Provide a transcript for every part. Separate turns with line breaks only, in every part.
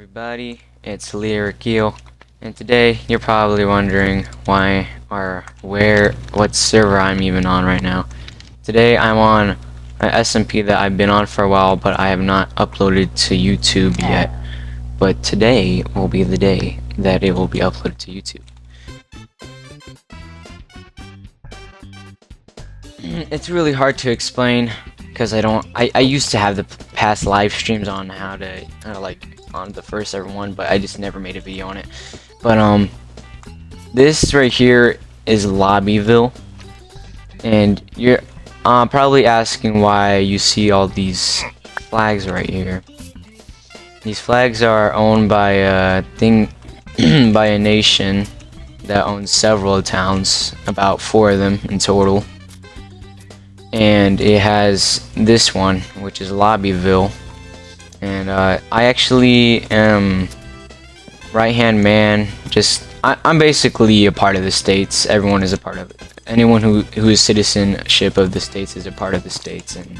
everybody, it's LyricEel, and today you're probably wondering why or what server I'm even on right now. Today I'm on an SMP that I've been on for a while, but I have not uploaded to YouTube yet. But today will be the day that it will be uploaded to YouTube. It's really hard to explain because I used to have the past live streams on how to like on the first ever one, but I just never made a video on it. But this right here is Lobbyville, and you're probably asking why you see all these flags right here. These flags are owned by a thing by a nation that owns several towns, about 4 of them in total. And it has this one, which is Lobbyville, and I actually am right-hand man. I'm basically a part of the states. Everyone is a part of it. Anyone who is citizenship of the states is a part of the states, and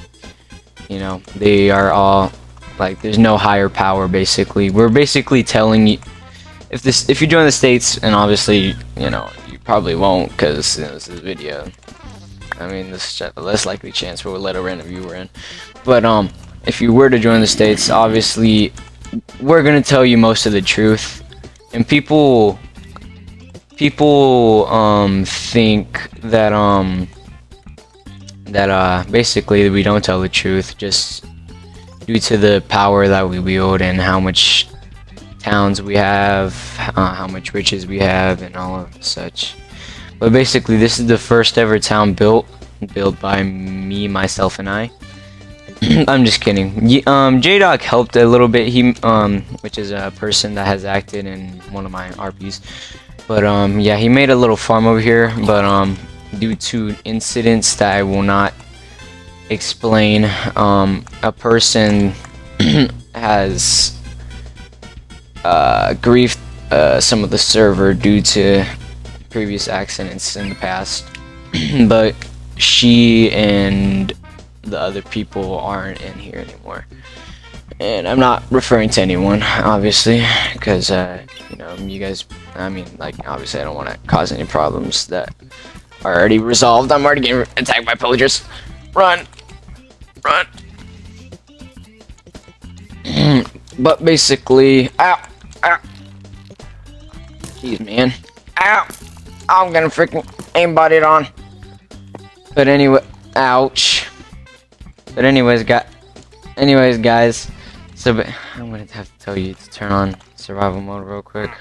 you know, they are all like, there's no higher power. Basically, we're basically telling you, if you join the states, and obviously you know you probably won't, because this is a video. I mean, this is a less likely chance we'll let a random viewer in. But if you were to join the states, obviously we're gonna tell you most of the truth. And people think that basically we don't tell the truth, just due to the power that we wield and how much towns we have, how much riches we have, and all of such. But basically, this is the first ever town built by me, myself, and I. I'm just kidding. Jdawg helped a little bit. He, which is a person that has acted in one of my RPs. But yeah, he made a little farm over here. But due to incidents that I will not explain, a person has griefed some of the server due to previous accidents in the past. But she and the other people aren't in here anymore, and I'm not referring to anyone, obviously, because you know, you guys, I mean, like, obviously I don't want to cause any problems that are already resolved. I'm already getting attacked by pillagers. Run. But basically, ow, jeez, man, ow, I'm gonna freaking aimbot it on. But anyway, ouch. But anyways, guys, so I'm gonna have to tell you to turn on survival mode real quick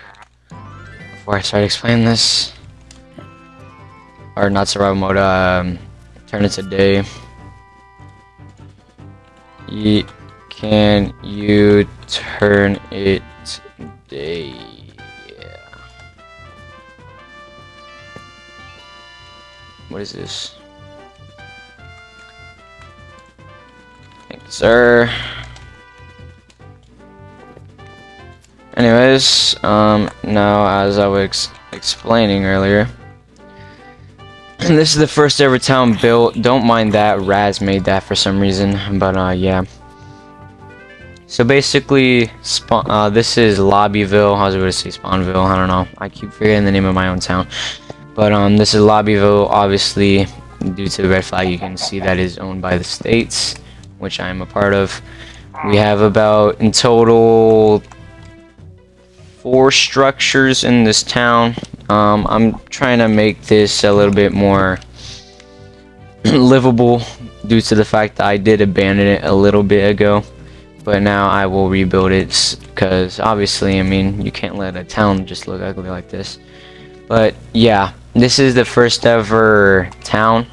before I start explaining this. Or not survival mode, turn it to day. Can you turn it day? Yeah. What is this? Thank you, sir. Anyways, now, as I was explaining earlier, this is the first ever town built. Don't mind that, Raz made that for some reason, but yeah. So basically, this is Lobbyville. I was going to say Spawnville, I don't know. I keep forgetting the name of my own town. But this is Lobbyville. Obviously, due to the red flag, you can see that is owned by the states, which I am a part of. We have about, in total, 4 structures in this town. I'm trying to make this a little bit more livable due to the fact that I did abandon it a little bit ago. But now I will rebuild it, because obviously, I mean, you can't let a town just look ugly like this. But yeah, this is the first ever town.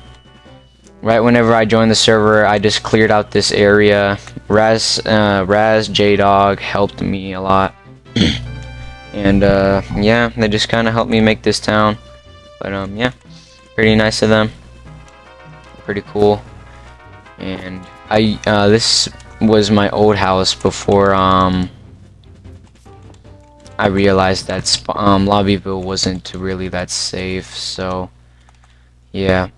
Right whenever I joined the server, I just cleared out this area. Jdawg helped me a lot. And yeah, they just kind of helped me make this town. But yeah, pretty nice of them. Pretty cool. And this was my old house before I realized that Lobbyville wasn't really that safe. So yeah.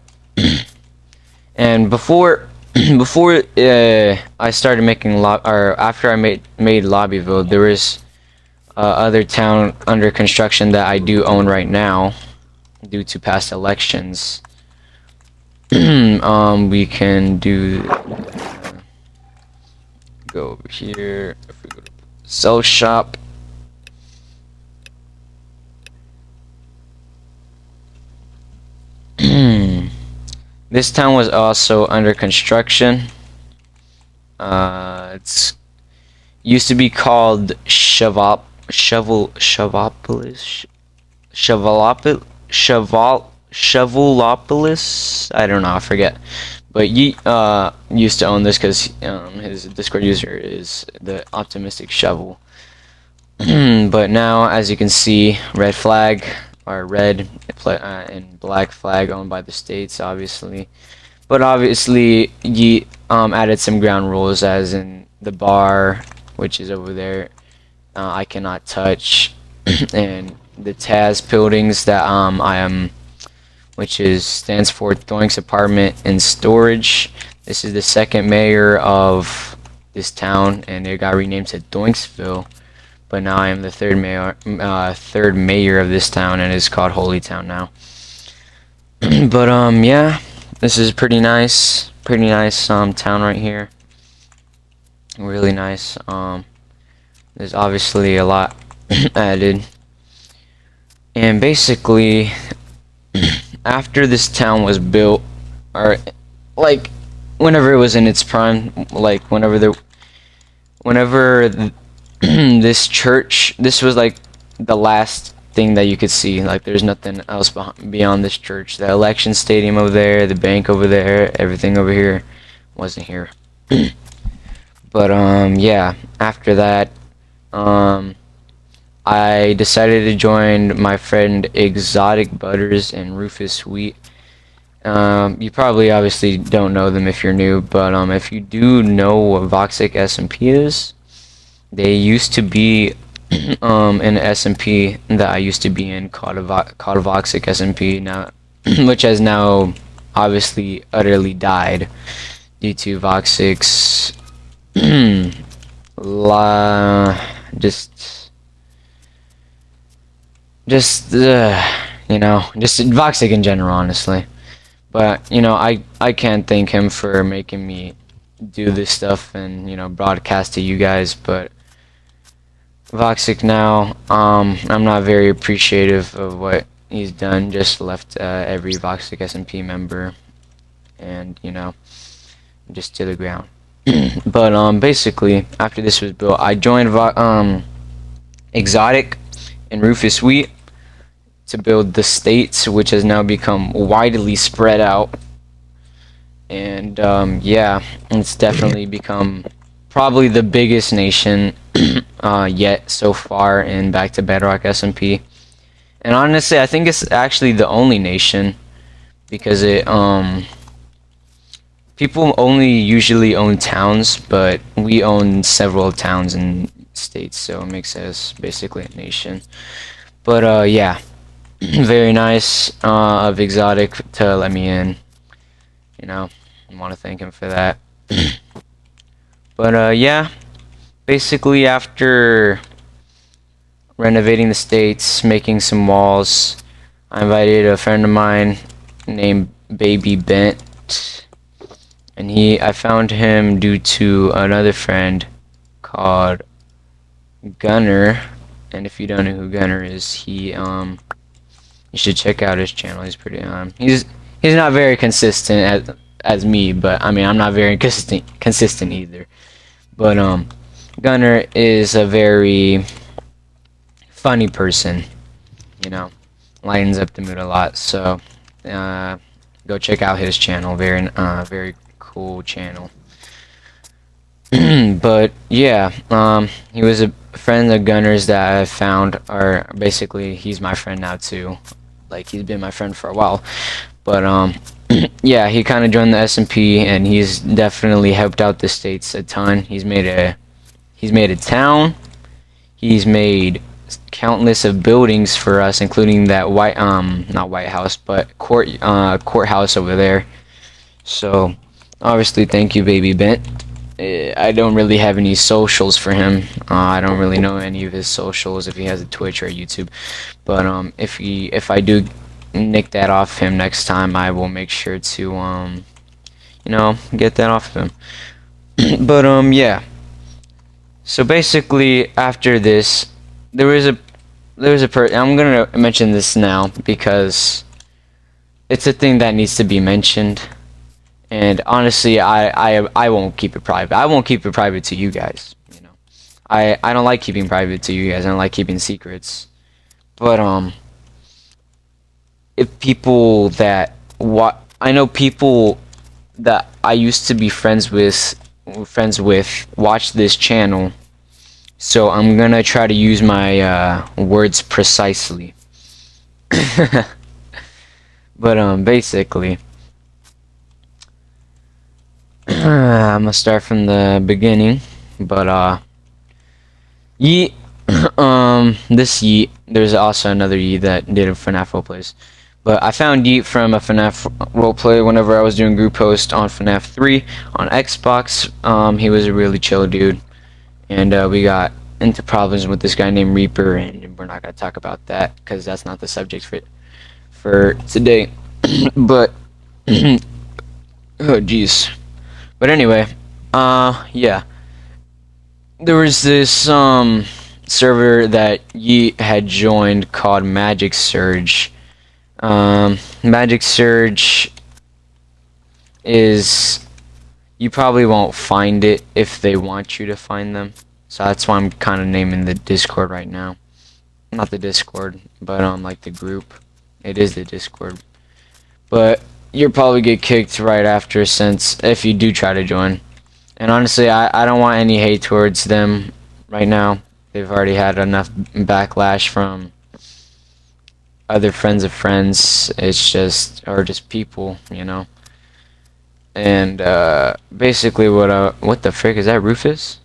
And before I started making after I made Lobbyville, there was other town under construction that I do own right now due to past elections. We can do go over here. If we go to sell shop, this town was also under construction. It's used to be called Chevulopolis. I don't know, I forget. But he used to own this because his Discord user is the Optimistic Shovel. But now, as you can see, red flag, or red and black flag owned by the states, obviously. But obviously, he added some ground rules, as in the bar, which is over there, I cannot touch, and the TAS buildings that I am, which stands for Jdawgs Apartment and Storage. This is the second mayor of this town, and it got renamed to Jdawgsville. But now I am the third mayor of this town, and it's called Holy Town now. But yeah, this is pretty nice town right here. Really nice. There's obviously a lot added, and basically, after this town was built, or like whenever it was in its prime, like whenever this church, this was like the last thing that you could see. Like there's nothing else beyond this church. The election stadium over there, the bank over there, everything over here wasn't here. But yeah, after that, I decided to join my friend Exotic Butters and Rufus Sweet. You probably obviously don't know them if you're new, but if you do know what Voxic SMP is, they used to be in an SMP that I used to be in called Voxic SMP now, which has now obviously utterly died due to Voxic's you know, just Voxic in general, honestly. But you know, I can't thank him for making me do this stuff and, you know, broadcast to you guys. But Voxic now, I'm not very appreciative of what he's done. Just left every Voxic SMP member, and you know, just to the ground. But basically, after this was built, I joined Exotic and Rufus Sweet to build the states, which has now become widely spread out. And yeah, it's definitely become probably the biggest nation yet so far in Back to Bedrock SMP. And honestly, I think it's actually the only nation, because it people only usually own towns, but we own several towns and states, so it makes us basically a nation. But yeah, very nice of Exotic to let me in. You know, I want to thank him for that. But yeah, basically after renovating the states, making some walls, I invited a friend of mine named Baby Bent, and I found him due to another friend called Gunner. And if you don't know who Gunner is, you should check out his channel. He's pretty he's not very consistent as me, but I mean, I'm not very consistent either. But Gunner is a very funny person, you know, lightens up the mood a lot. So go check out his channel. Very cool channel. But yeah, he was a friend of Gunner's that I found, or basically he's my friend now too. Like, he's been my friend for a while. But yeah, he kind of joined the SMP, and he's definitely helped out the states a ton. He's made a town. He's made countless of buildings for us, including that not White House, but courthouse over there. So obviously, thank you, Baby Bent. I don't really have any socials for him. I don't really know any of his socials, if he has a Twitch or a YouTube. But if I do nick that off him next time, I will make sure to get that off of him. But yeah. So basically, after this, there was a I'm gonna mention this now because it's a thing that needs to be mentioned. And honestly, I won't keep it private. I won't keep it private to you guys. I don't like keeping private to you guys. I don't like keeping secrets. But if people that I know people that I used to be friends with watch this channel, so I'm gonna try to use my words precisely. But basically, I'm gonna start from the beginning. But Yeet, this Yeet, there's also another Yeet that did a FNAF roleplays. But I found Yeet from a FNAF roleplay whenever I was doing group host on FNAF 3 on Xbox. He was a really chill dude. And we got into problems with this guy named Reaper, and we're not going to talk about that because that's not the subject for today. But, oh jeez. But anyway, yeah. There was this server that Yeet had joined called Magic Surge. Magic Surge is, you probably won't find it if they want you to find them. So that's why I'm kind of naming the Discord right now. Not the Discord, but like the group. It is the Discord. But you'll probably get kicked right after, since if you do try to join. And honestly, I don't want any hate towards them right now. They've already had enough backlash from other friends of friends. It's just, or just people, And basically, what the frick is that? Rufus?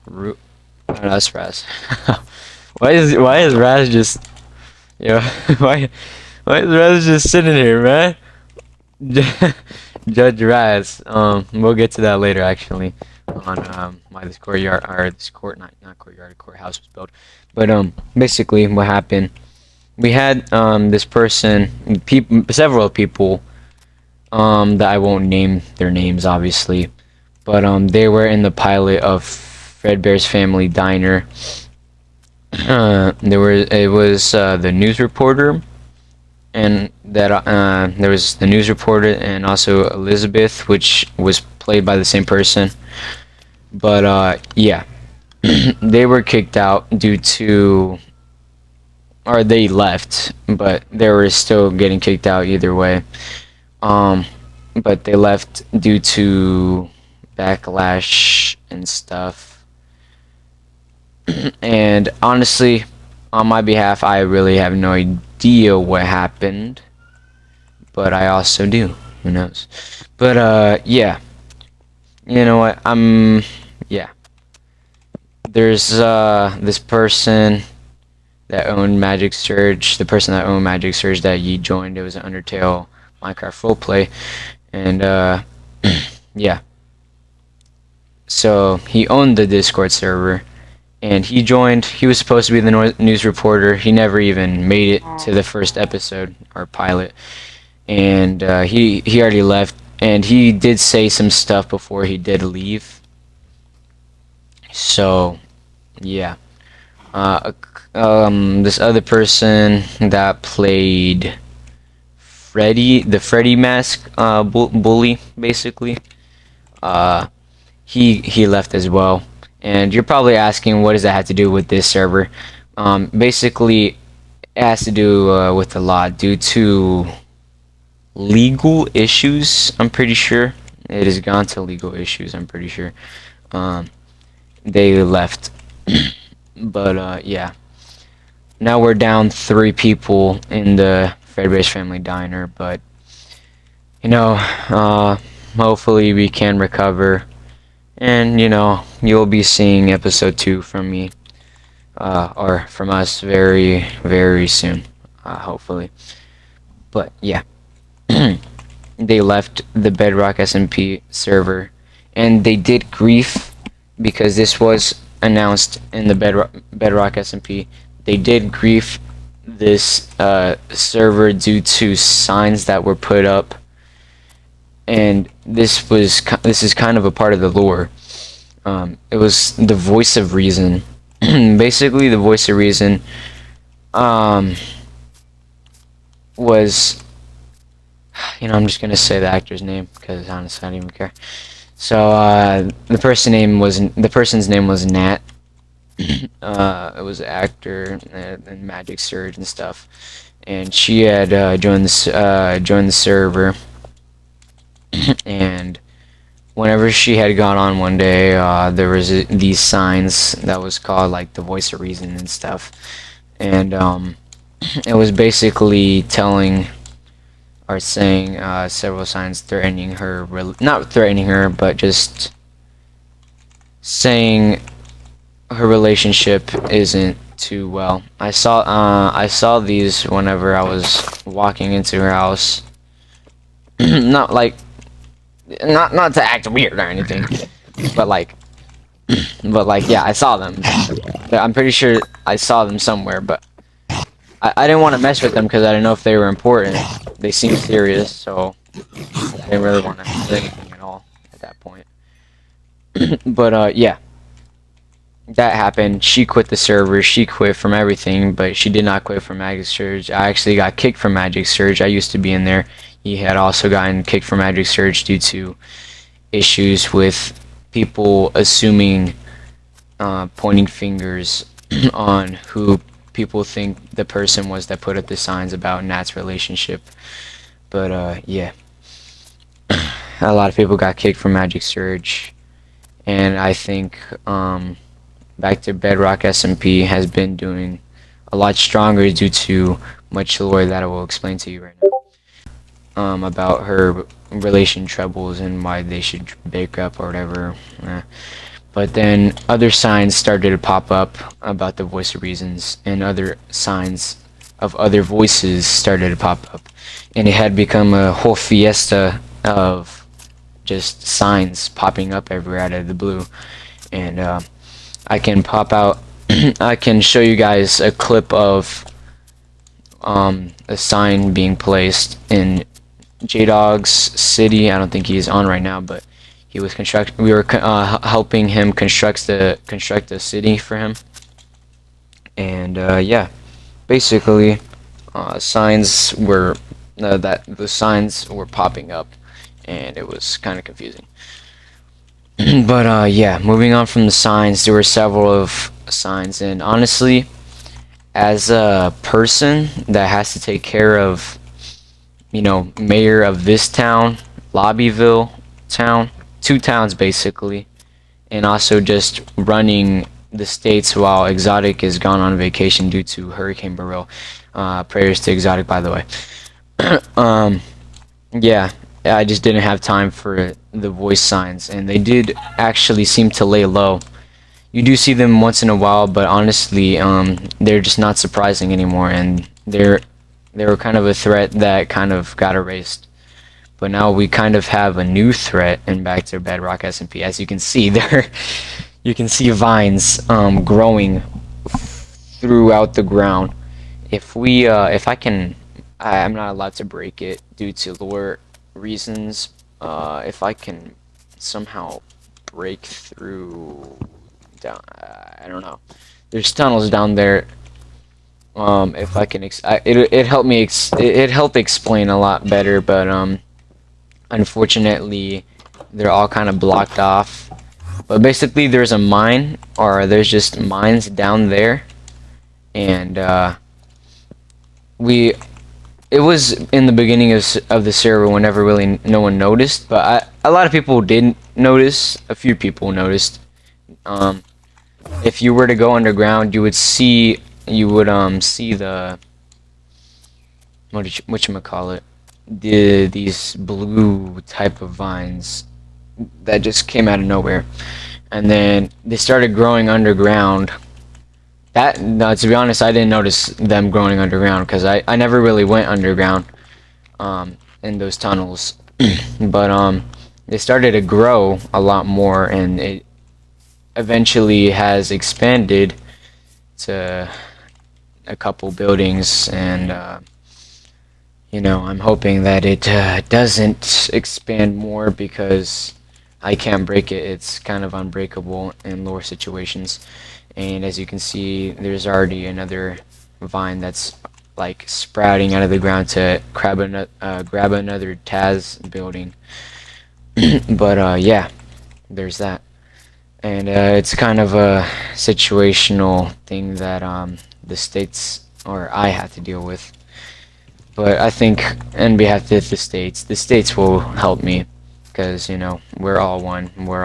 Oh, that's Raz. why is Raz just, why is Raz just sitting here, man? Judge Raz. We'll get to that later, actually, on why this courtyard, or this not courtyard, courthouse was built. But basically, what happened? We had this person, several people, that I won't name their names, obviously, but they were in the pilot of Fredbear's Family Diner. It was the news reporter. And that there was the news reporter and also Elizabeth, which was played by the same person. But yeah, they were kicked out due to, or they left, but they were still getting kicked out either way. But they left due to backlash and stuff. And honestly, on my behalf, I really have no idea what happened, but I also do. Who knows? But yeah, you know what? Yeah. There's this person that owned Magic Surge. The person that owned Magic Surge that Yeet joined. It was an Undertale Minecraft roleplay, and yeah. So he owned the Discord server. And he joined. He was supposed to be the news reporter. He never even made it to the first episode or pilot. And he already left. And he did say some stuff before he did leave. So, yeah. This other person that played Freddy, the Freddy mask bully, basically. He left as well. And you're probably asking, what does that have to do with this server? Basically, it has to do with a lot due to legal issues. I'm pretty sure it has gone to legal issues. I'm pretty sure they left. But yeah, now we're down 3 people in the Fredbear's Family Diner. But hopefully we can recover. And you'll be seeing episode 2 from me, or from us very, very soon, hopefully. But yeah. they left the Bedrock SMP server, and they did grief because this was announced in the Bedrock SMP. They did grief this server due to signs that were put up, and this is kind of a part of the lore. It was the voice of reason. Basically, the voice of reason was, I'm just gonna say the actor's name because honestly I don't even care. So the person's name was Nat. It was an actor and Magic Surge and stuff, and she had joined the server. And whenever she had gone on one day, there was these signs that was called like the voice of reason and stuff, and it was basically telling or saying several signs threatening her, not threatening her, but just saying her relationship isn't too well. I saw these whenever I was walking into her house. not to act weird or anything, but like yeah, I saw them. I'm pretty sure I saw them somewhere, but I didn't want to mess with them because I didn't know if they were important. They seemed serious, so I didn't really want to say anything at all at that point. But yeah, that happened. She quit the server. She quit from everything, but she did not quit from Magic Surge. I actually got kicked from Magic Surge. I used to be in there. He had also gotten kicked from Magic Surge due to issues with people assuming, pointing fingers on who people think the person was that put up the signs about Nat's relationship. But yeah, a lot of people got kicked from Magic Surge, and I think back to Bedrock SMP has been doing a lot stronger due to much lore that I will explain to you right now, about her relation troubles and why they should break up or whatever. But then other signs started to pop up about the voice of reasons, and other signs of other voices started to pop up, and it had become a whole fiesta of just signs popping up everywhere out of the blue. And I can pop out I can show you guys a clip of a sign being placed in Jdawgs city. I don't think he's on right now, but he was we were helping him construct a city for him. And yeah, basically signs were that the signs were popping up, and it was kind of confusing. But yeah, moving on from the signs, there were several of signs, and honestly, as a person that has to take care of, mayor of this town, Lobbyville town, 2 towns basically, and also just running the states while Exotic is gone on vacation due to Hurricane Beryl. Prayers to Exotic, by the way. Yeah, I just didn't have time for the voice signs, and they did actually seem to lay low. You do see them once in a while, but honestly, they're just not surprising anymore, and they were kind of a threat that kind of got erased. But now we kind of have a new threat in back to Bedrock SMP. As you can see there, you can see vines growing throughout the ground. If I can, I'm not allowed to break it due to lore reasons. If I can somehow break through down, I don't know. There's tunnels down there. If I can, it helped me. It helped explain a lot better, but unfortunately, they're all kind of blocked off. But basically, there's a mine, or there's just mines down there, and it was in the beginning of the server whenever really no one noticed, but a lot of people did notice. A few people noticed. If you were to go underground, you would see the whatchamacallit, these blue type of vines that just came out of nowhere, and then they started growing underground. To be honest, I didn't notice them growing underground because I never really went underground in those tunnels. But they started to grow a lot more, and it eventually has expanded to a couple buildings, and you know, I'm hoping that it doesn't expand more because I can't break it. It's kind of unbreakable in lower situations. And as you can see, there's already another vine that's like sprouting out of the ground to grab another Taz building. But yeah, there's that. And it's kind of a situational thing that the states or I have to deal with. But I think on behalf of the states will help me because, you know, we're all one. We're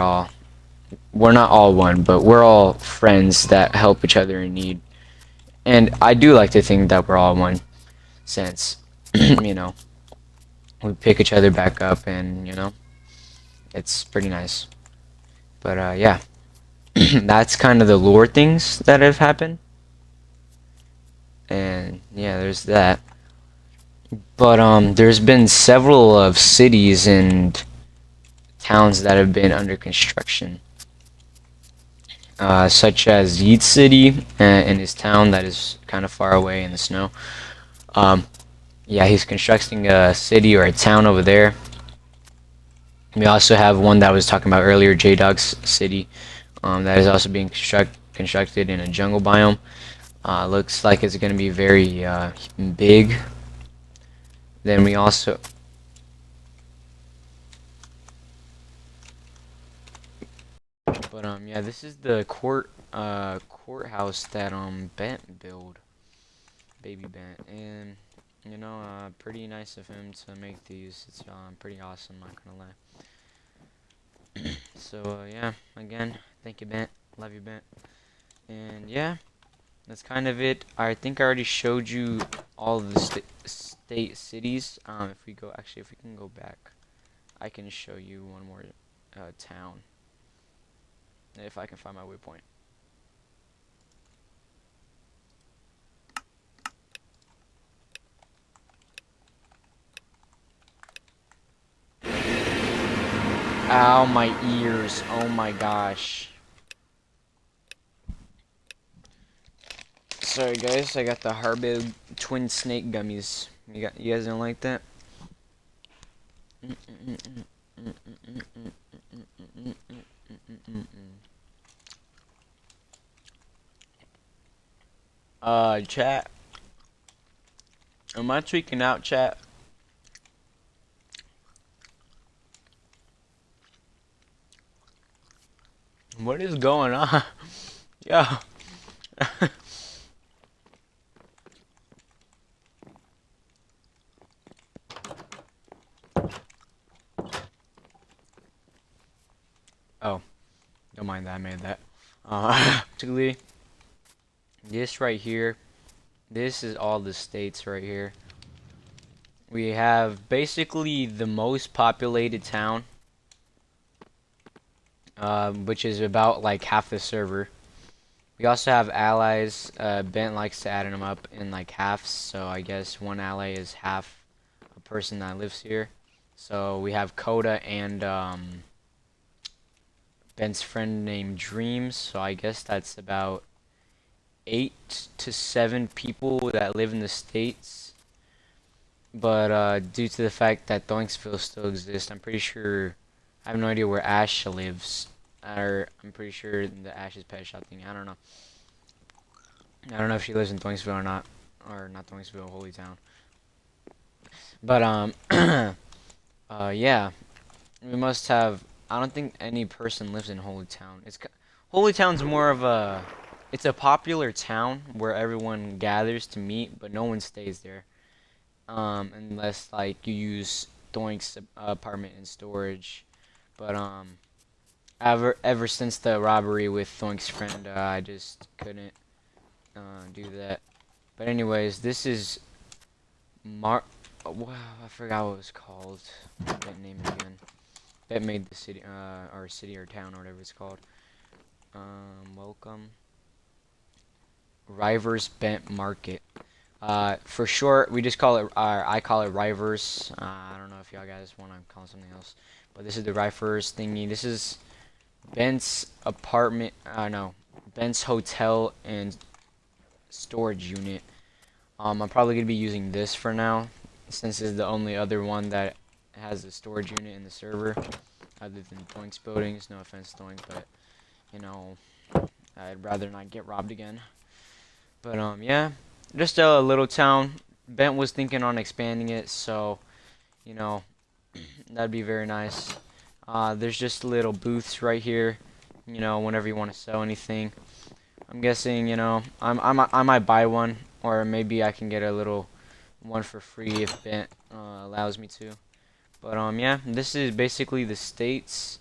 not all one, but we're all friends that help each other in need. And I do like to think that we're all one since, you know, we pick each other back up and, you know, it's pretty nice. But yeah, that's kind of the lore things that have happened. And yeah, there's that. But there's been several of cities and towns that have been under construction, such as Yeet City in his town that is kind of far away in the snow. Um, yeah, he's constructing a city or a town over there. We also have one that I was talking about earlier, Jdawgs City, that is also being constructed in a jungle biome. Looks like it's going to be very big. Then we also But yeah, this is the courthouse that Bent built, baby Bent, and you know, pretty nice of him to make these. It's pretty awesome, not gonna lie. So yeah, again, thank you, Bent. Love you, Bent. And yeah, that's kind of it. I think I already showed you all of the state cities. If we go, actually, if we can go back, I can show you one more town if I can find my waypoint. Ow, my ears. Oh my gosh. Sorry guys, I got the Haribo twin snake gummies. You guys don't like that? Chat. Am I tweaking out, chat? What is going on? Yo. Oh, don't mind that, I made that. Basically, this right here, this is all the states right here. We have basically the most populated town, which is about like half the server. We also have allies. Bent likes to add them up in like halves, so I guess one ally is half a person that lives here. So we have Coda and Bent's friend named Dreams, so I guess that's about 8 to 7 people that live in the States. But due to the fact that Thoinksville still exists, I'm pretty sure, I have no idea where Ash lives. Or I'm pretty sure the Ash's pet shop thing, I don't know. I don't know if she lives in Thoinksville or not. Or not Thoinksville, Holy Town. But yeah. We must have, I don't think any person lives in Holy Town. Holy Town's more of a, it's a popular town where everyone gathers to meet, but no one stays there. Unless like you use Doink's apartment and storage. But ever since the robbery with Thoink's friend, I just couldn't do that. But anyways, this is wow, I forgot what it was called. That name again. That made the city, or city or town or whatever it's called. Welcome. Rivers Bent Market. For short, we just call it, I call it Rivers. I don't know if y'all guys want to call it something else, but this is the Rivers thingy. This is Ben's apartment, no, Ben's hotel and storage unit. I'm probably gonna be using this for now, since it's the only other one that has a storage unit in the server, other than Doink's buildings. No offense, Doink, but you know, I'd rather not get robbed again. But yeah, just a little town. Bent was thinking on expanding it, so you know, that'd be very nice. There's just little booths right here. You know, whenever you want to sell anything. I'm guessing, you know, I might buy one, or maybe I can get a little one for free if Bent allows me to. But yeah, this is basically the state's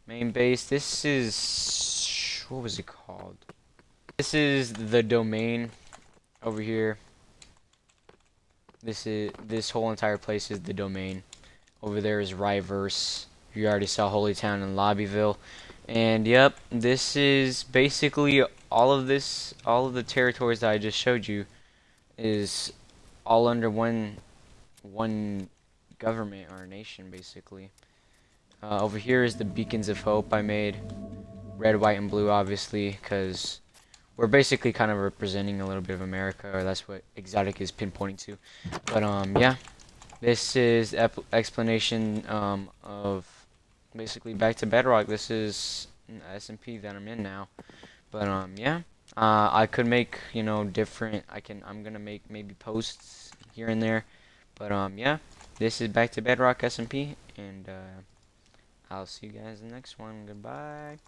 main base. This is, what was it called? This is the domain over here. This whole entire place is the domain. Over there is Ryverse. You already saw Holytown and Lobbyville. And yep, this is basically all of the territories that I just showed you is all under one government or nation, basically. Over here is the Beacons of Hope I made. Red, white, and blue, obviously, because we're basically kind of representing a little bit of America, or that's what Exotic is pinpointing to. But yeah, this is explanation of basically back to Bedrock. This is SMP that I'm in now. But yeah, I could make, you know, different. I'm gonna make maybe posts here and there. But yeah, this is back to Bedrock SMP, and I'll see you guys in the next one. Goodbye.